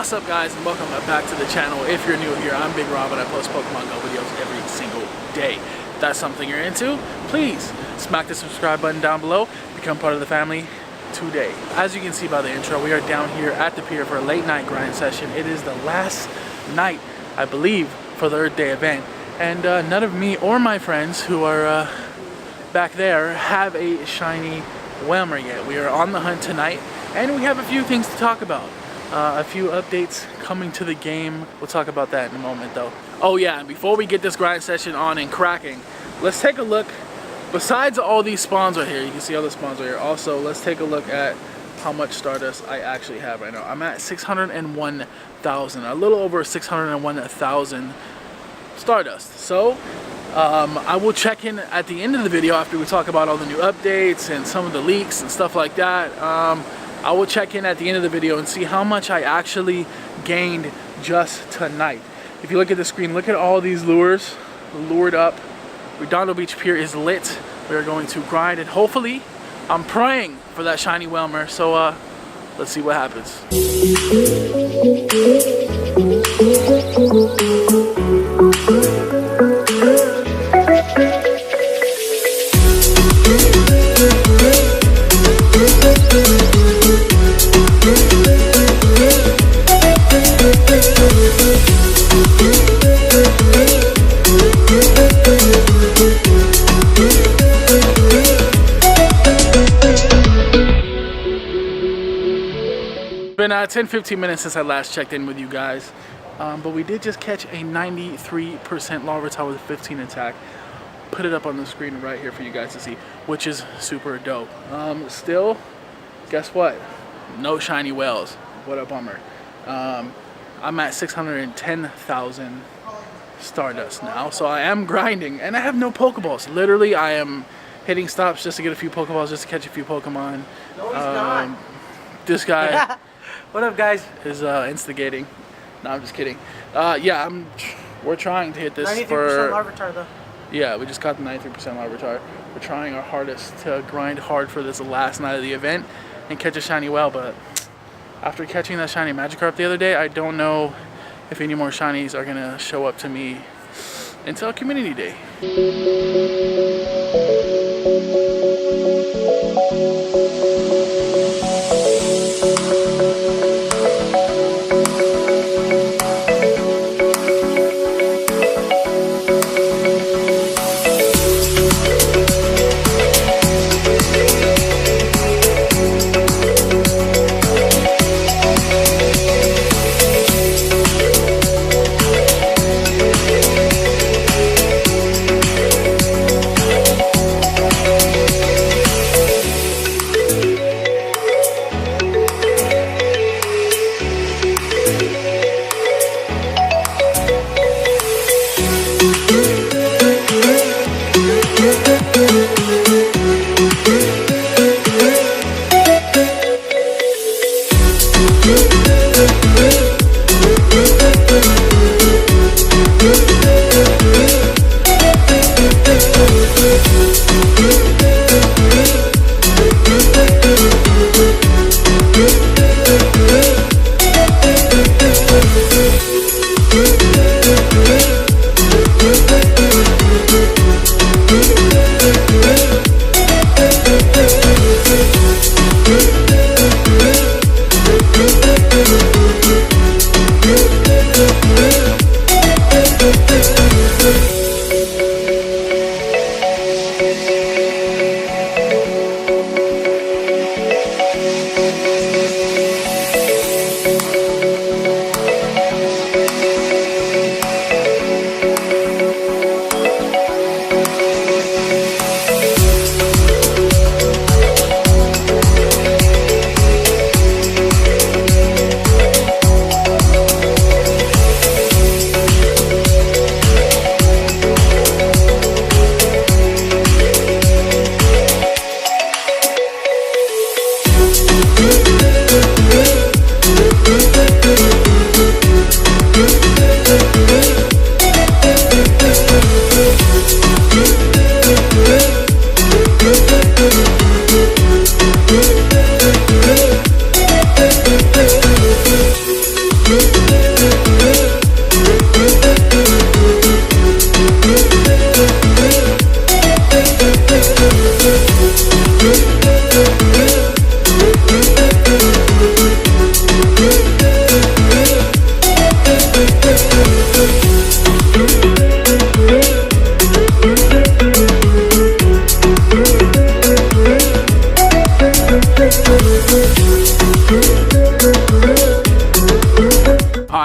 What's up guys, and welcome back to the channel. If you're new here, I'm Big Rob and I post Pokemon Go videos every single day. If that's something you're into, please smack the subscribe button down below, become part of the family today. As you can see by the intro, we are down here at the pier for a late night grind session. It is the last night, I believe, for the Earth Day event, and none of me or my friends who are back there have a shiny wailmer yet. We are on the hunt tonight, and we have a few things to talk about. A few updates coming to the game. We'll talk about that in a moment though. Oh yeah, and before we get this grind session on and cracking, let's take a look. Besides all these spawns right here, you can see all the spawns right here. Also, let's take a look at how much Stardust I actually have right now. I'm at 601,000, a little over 601,000 Stardust. So, I will check in at the end of the video after we talk about all the new updates and some of the leaks and stuff like that. I will check in at the end of the video and see how much I actually gained just tonight. If you look at the screen, look at all these lures lured up. Redondo Beach Pier is lit. We are going to grind, and hopefully, I'm praying for that shiny wailmer. So let's see what happens. It's been 10-15 minutes since I last checked in with you guys, but we did just catch a 93% Larvitar with a 15 attack. Put it up on the screen right here for you guys to see, which is super dope. Still, guess what? No shiny whales. What a bummer. I'm at 610,000 Stardust now, so I am grinding, and I have no Pokeballs. Literally, I am hitting stops just to get a few Pokeballs, just to catch a few Pokemon. No, he's not. This guy... What up, guys? Is instigating. No, I'm just kidding. Yeah, we're trying to hit this 93% for... Larvitar, though. Yeah, we just got the 93% Larvitar. We're trying our hardest to grind hard for this last night of the event and catch a shiny whale, but after catching that shiny Magikarp the other day, I don't know if any more shinies are gonna show up to me until Community Day.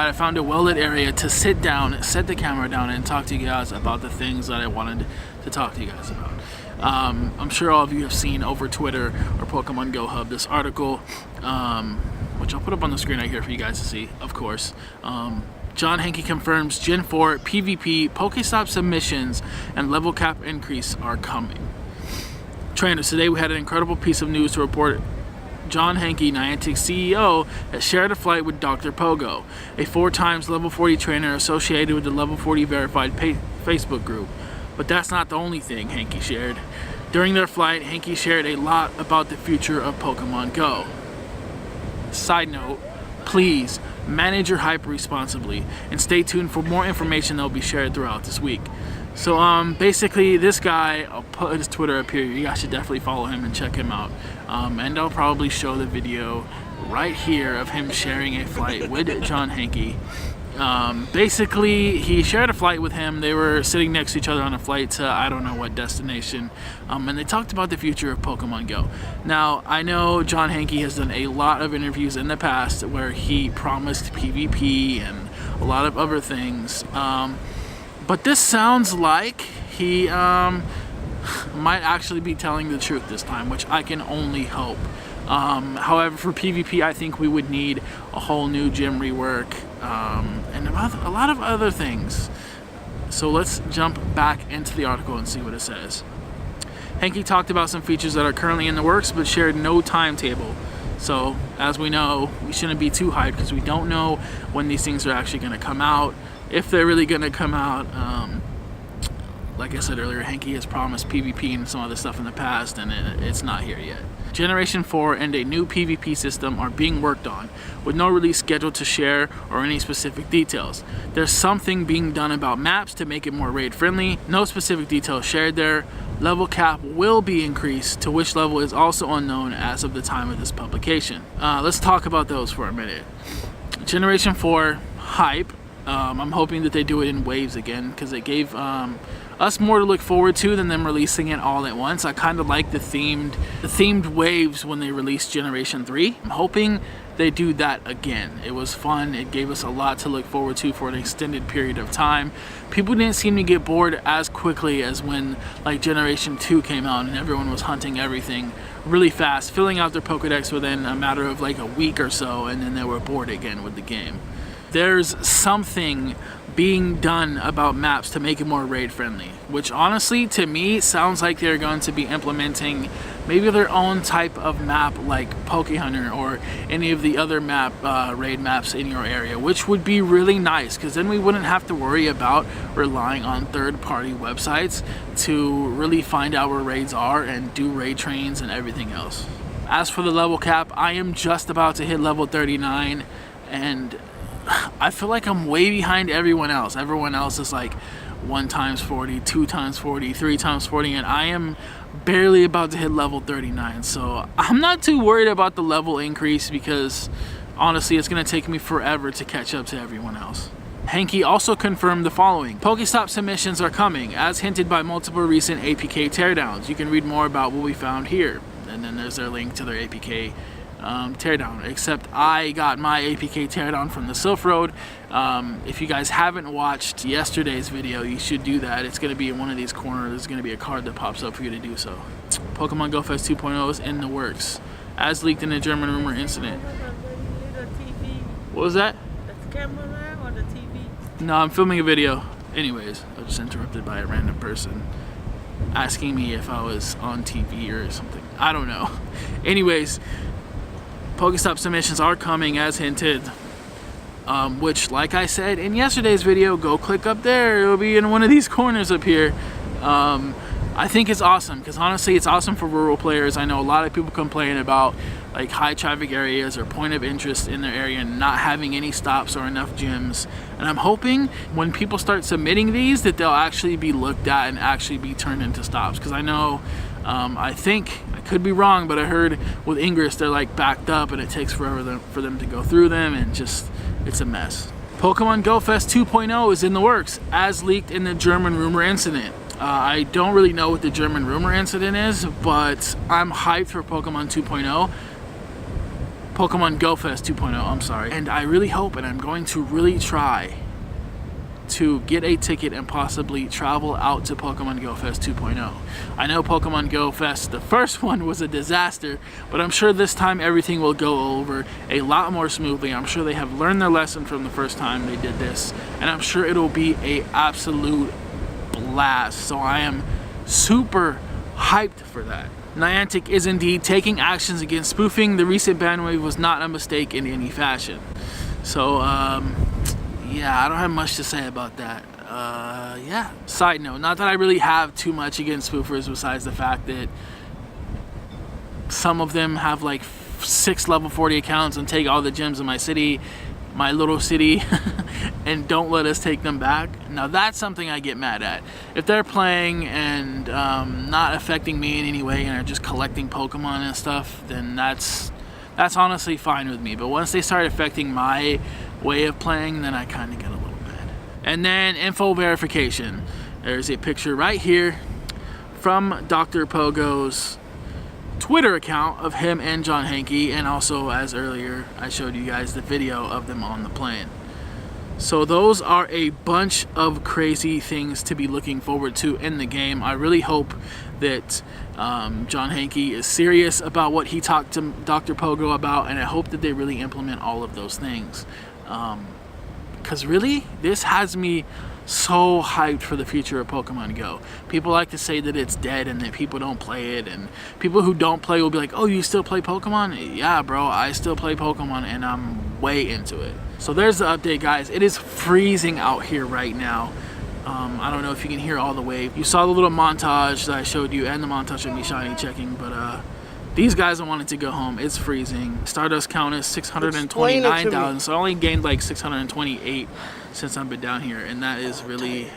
that I found a well-lit area to sit down, set the camera down, and talk to you guys about the things that I wanted to talk to you guys about. I'm sure all of you have seen over Twitter or Pokemon Go Hub this article, which I'll put up on the screen right here for you guys to see, of course. John Hanke confirms Gen 4 PvP, Pokestop submissions, and level cap increase are coming. Trainers, today we had an incredible piece of news to report. John Hanke, Niantic CEO, has shared a flight with Dr. Pogo, a 4 times level 40 trainer associated with the level 40 verified Facebook group. But that's not the only thing Hanke shared. During their flight, Hanke shared a lot about the future of Pokemon Go. Side note, please manage your hype responsibly and stay tuned for more information that will be shared throughout this week. So basically this guy, I'll put his Twitter up here, you guys should definitely follow him and check him out. And I'll probably show the video right here of him sharing a flight with John Hanke. Basically, he shared a flight with him. They were sitting next to each other on a flight to I don't know what destination, and they talked about the future of Pokemon Go. Now, I know John Hanke has done a lot of interviews in the past where he promised PvP and a lot of other things, but this sounds like he might actually be telling the truth this time, which I can only hope. However, for PvP, I think we would need a whole new gym rework, and a lot of other things. So let's jump back into the article and see what it says. Hanke talked about some features that are currently in the works, but shared no timetable. So, as we know, we shouldn't be too hyped because we don't know when these things are actually going to come out, if they're really going to come out. Like I said earlier, Hanke has promised PvP and some other stuff in the past, and it's not here yet. Generation 4 and a new PvP system are being worked on, with no release scheduled to share or any specific details. There's something being done about maps to make it more raid friendly. No specific details shared there. Level cap will be increased, to which level is also unknown as of the time of this publication. Let's talk about those for a minute. Generation 4 hype. I'm hoping that they do it in waves again, because it gave us more to look forward to than them releasing it all at once. I kind of like the themed waves when they released Generation 3. I'm hoping they do that again. It was fun. It gave us a lot to look forward to for an extended period of time. People didn't seem to get bored as quickly as when like Generation 2 came out and everyone was hunting everything really fast, filling out their Pokedex within a matter of like a week or so, and then they were bored again with the game. There's something being done about maps to make it more raid friendly, which honestly to me sounds like they're going to be implementing maybe their own type of map like Pokehunter or any of the other raid maps in your area, which would be really nice, because then we wouldn't have to worry about relying on third-party websites to really find out where raids are and do raid trains and everything else. As for the level cap, I am just about to hit level 39, and I feel like I'm way behind everyone else. Everyone else is like 1 times 40, 2 times 40, 3 times 40, and I am barely about to hit level 39. So I'm not too worried about the level increase, because honestly it's going to take me forever to catch up to everyone else. Hanke also confirmed the following. Pokestop submissions are coming, as hinted by multiple recent APK teardowns. You can read more about what we found here. And then there's their link to their APK teardown, except I got my APK teardown from the Sylph Road. If you guys haven't watched yesterday's video, you should do that. It's going to be in one of these corners. There's going to be a card that pops up for you to do so. Pokemon Go Fest 2.0 is in the works, as leaked in a German rumor incident. What was that? That's camera or the TV? No, I'm filming a video. Anyways, I was just interrupted by a random person asking me if I was on TV or something. I don't know. Anyways, Pokestop submissions are coming as hinted, which, like I said in yesterday's video, go click up there. It'll be in one of these corners up here. I think it's awesome, because honestly it's awesome for rural players. I know a lot of people complain about like high traffic areas or point of interest in their area not having any stops or enough gyms, and I'm hoping when people start submitting these that they'll actually be looked at and actually be turned into stops, because I know I think, I could be wrong, but I heard with Ingress they're like backed up and it takes forever for them to go through them, and just it's a mess. Pokemon Go Fest 2.0 is in the works, as leaked in the German rumor incident. I don't really know what the German rumor incident is, but I'm hyped for Pokemon 2.0. Pokemon Go Fest 2.0, I'm sorry. And I really hope, and I'm going to really try to get a ticket and possibly travel out to Pokemon Go Fest 2.0. I know Pokemon Go Fest, the first one, was a disaster, but I'm sure this time everything will go over a lot more smoothly. I'm sure they have learned their lesson from the first time they did this, and I'm sure it'll be a absolute blast. So I am super hyped for that. Niantic is indeed taking actions against spoofing. The recent ban wave was not a mistake in any fashion. So yeah, I don't have much to say about that. Yeah, side note, not that I really have too much against spoofers besides the fact that some of them have like 6 level 40 accounts and take all the gems in my city, my little city, and don't let us take them back. Now that's something I get mad at. If they're playing and not affecting me in any way and are just collecting Pokemon and stuff, then that's honestly fine with me. But once they start affecting my way of playing, then I kind of get a little mad. And then info verification. There's a picture right here from Dr. Pogo's Twitter account of him and John Hanke, and also, as earlier I showed you guys, the video of them on the plane. So those are a bunch of crazy things to be looking forward to in the game. I really hope that John Hanke is serious about what he talked to Dr. Pogo about, and I hope that they really implement all of those things. Because really, this has me so hyped for the future of Pokemon Go. People like to say that it's dead and that people don't play it, and people who don't play will be like, oh, you still play Pokemon? Yeah, bro, I still play Pokemon, and I'm way into it. So there's the update, guys. It is freezing out here right now. I don't know if you can hear all the wave. You saw the little montage that I showed you and the montage of me shiny checking, but these guys wanted to go home. It's freezing. Stardust count is 629,000, so I only gained like 628 since I've been down here, and that is really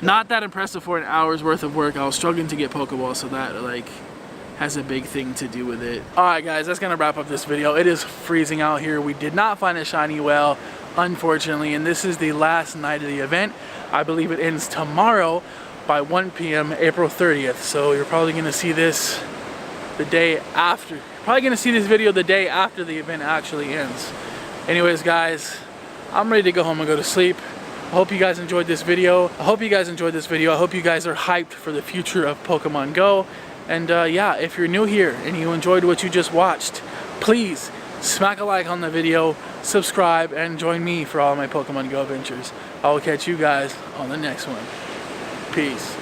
not that impressive for an hour's worth of work. I was struggling to get Pokeballs, so that like has a big thing to do with it. Alright guys, that's gonna wrap up this video. It is freezing out here. We did not find a shiny whale, unfortunately, and this is the last night of the event. I believe it ends tomorrow by 1 p.m. April 30th, so you're probably gonna see this the day after. You're probably gonna see this video the day after the event actually ends. Anyways guys, I'm ready to go home and go to sleep. I hope you guys enjoyed this video. I hope you guys are hyped for the future of Pokemon Go. And yeah, if you're new here and you enjoyed what you just watched, please smack a like on the video, subscribe, and join me for all my Pokemon Go adventures. I will catch you guys on the next one. Peace.